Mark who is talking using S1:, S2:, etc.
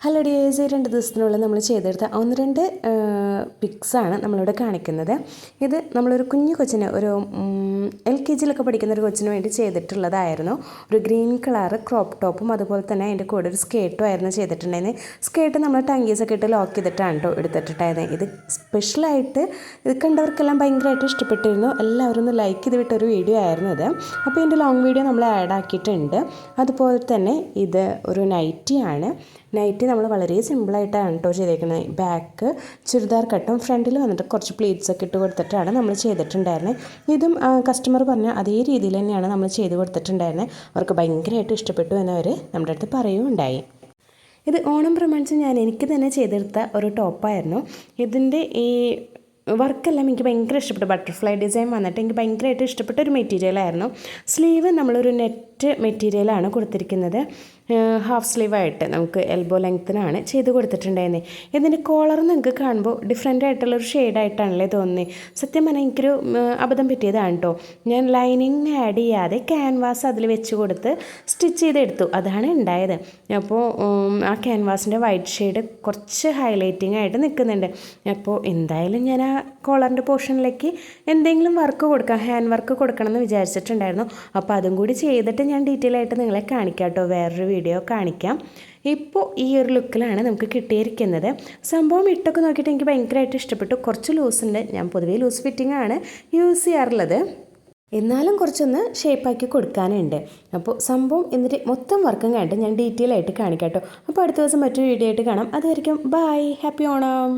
S1: Hello dears, 2 ദിവസത്തിനുള്ളിൽ നമ്മൾ ചെയ്തെടുത്ത 1-2 പിക്സാണ് നമ്മളിവിടെ കാണിക്കുന്നത്. ഇത് നമ്മളൊരു കുഞ്ഞു കൊച്ചിന് ഒരു LKG പഠിക്കുന്ന ഒരു കൊച്ചിന് വേണ്ടി ചെയ്തിട്ടുള്ളതായിരുന്നു. ഒരു ഗ്രീൻ കളർ ക്രോപ്പ് ടോപ്പും അതുപോലെ തന്നെ അതിൻ്റെ കൂടെ ഒരു സ്കേർട്ടും ആയിരുന്നു ചെയ്തിട്ടുണ്ടായിരുന്നത്. സ്കേർട്ട് നമ്മൾ ടങ്കീസൊക്കെ ഇട്ട് ലോക്ക് ചെയ്തിട്ടാണ് കേട്ടോ എടുത്തിട്ടുണ്ടായിരുന്നത്. ഇത് സ്പെഷ്യലായിട്ട് ഇത് കണ്ടവർക്കെല്ലാം ഭയങ്കരമായിട്ട് ഇഷ്ടപ്പെട്ടിരുന്നു. എല്ലാവരും ഒന്ന് ലൈക്ക് ചെയ്ത് വിട്ടൊരു വീഡിയോ ആയിരുന്നു ഇത്. അപ്പോൾ ഇതിൻ്റെ ലോങ് വീഡിയോ നമ്മൾ ആഡ് ആക്കിയിട്ടുണ്ട്. അതുപോലെ തന്നെ ഇത് ഒരു നൈറ്റിയാണ്. നൈറ്റി നമ്മൾ വളരെ സിമ്പിളായിട്ടാണ് കേട്ടോ ചെയ്തേക്കുന്നത്. ബാക്ക് ചുരിദാർ കട്ടും ഫ്രണ്ടിൽ വന്നിട്ട് കുറച്ച് പ്ലീറ്റ്സൊക്കെ ഇട്ട് കൊടുത്തിട്ടാണ് നമ്മൾ ചെയ്തിട്ടുണ്ടായിരുന്നത്. ഇതും കസ്റ്റമർ പറഞ്ഞ അതേ രീതിയിൽ തന്നെയാണ് നമ്മൾ ചെയ്ത് കൊടുത്തിട്ടുണ്ടായിരുന്നത്. അവർക്ക് ഭയങ്കരമായിട്ട് ഇഷ്ടപ്പെട്ടു എന്നവർ നമ്മുടെ അടുത്ത് പറയുകയുണ്ടായി. ഇത് ഓണം പ്രമാണിച്ച് എനിക്ക് തന്നെ ചെയ്തെടുത്ത ഒരു ടോപ്പായിരുന്നു. ഇതിൻ്റെ ഈ വർക്കെല്ലാം എനിക്ക് ഭയങ്കര ഇഷ്ടപ്പെട്ടു. ബട്ടർഫ്ലൈ ഡിസൈൻ വന്നിട്ട് എനിക്ക് ഭയങ്കരമായിട്ട് ഇഷ്ടപ്പെട്ട ഒരു മെറ്റീരിയലായിരുന്നു. സ്ലീവ് നമ്മളൊരു നെറ്റ് മെറ്റീരിയലാണ് കൊടുത്തിരിക്കുന്നത്. ഹാഫ് സ്ലീവായിട്ട് നമുക്ക് എൽബോ ലെങ്ത്തിനാണ് ചെയ്ത് കൊടുത്തിട്ടുണ്ടായിരുന്നത്. ഇതിൻ്റെ കോളർ നിങ്ങൾക്ക് കാണുമ്പോൾ ഡിഫറെൻ്റ് ആയിട്ടുള്ളൊരു ഷെയ്ഡായിട്ടാണല്ലേ തോന്നുന്നത്. സത്യം പറഞ്ഞാൽ എനിക്കൊരു അബദ്ധം പറ്റിയതാണ് കേട്ടോ. ഞാൻ ലൈനിങ് ആഡ് ചെയ്യാതെ ക്യാൻവാസ് അതിൽ വെച്ച് കൊടുത്ത് സ്റ്റിച്ച് ചെയ്തെടുത്തു. അതാണ് ഉണ്ടായത്. അപ്പോൾ ആ ക്യാൻവാസിൻ്റെ വൈറ്റ് ഷെയ്ഡ് കുറച്ച് ഹൈലൈറ്റിംഗ് ആയിട്ട് നിൽക്കുന്നുണ്ട്. അപ്പോൾ എന്തായാലും ഞാൻ ആ കോളറിൻ്റെ പോർഷനിലേക്ക് എന്തെങ്കിലും വർക്ക് കൊടുക്കാം, ഹാൻഡ് വർക്ക് കൊടുക്കണം എന്ന് വിചാരിച്ചിട്ടുണ്ടായിരുന്നു. അപ്പോൾ അതും കൂടി ചെയ്തിട്ട് ഞാൻ ഡീറ്റെയിൽ ആയിട്ട് നിങ്ങളെ കാണിക്കാം കേട്ടോ, വേറൊരു വീഡിയോ കാണിക്കാം. ഇപ്പോൾ ഈ ഒരു ലുക്കിലാണ് നമുക്ക് കിട്ടിയിരിക്കുന്നത്. സംഭവം ഇട്ടൊക്കെ നോക്കിയിട്ട് എനിക്ക് ഭയങ്കരമായിട്ട് ഇഷ്ടപ്പെട്ടു. കുറച്ച് ലൂസുണ്ട്. ഞാൻ പൊതുവേ ലൂസ് ഫിറ്റിംഗ് ആണ് യൂസ് ചെയ്യാറുള്ളത്. എന്നാലും കുറച്ചൊന്ന് ഷേപ്പാക്കി കൊടുക്കാനുണ്ട്. അപ്പോൾ സംഭവം എന്നിട്ട് മൊത്തം വർക്കും കണ്ടിട്ട് ഞാൻ ഡീറ്റെയിൽ ആയിട്ട് കാണിക്കാം കേട്ടോ. അപ്പോൾ അടുത്ത ദിവസം മറ്റൊരു വീഡിയോ ആയിട്ട് കാണാം. അതുവരെയ്ക്കും ബൈ, ഹാപ്പി ഓണം.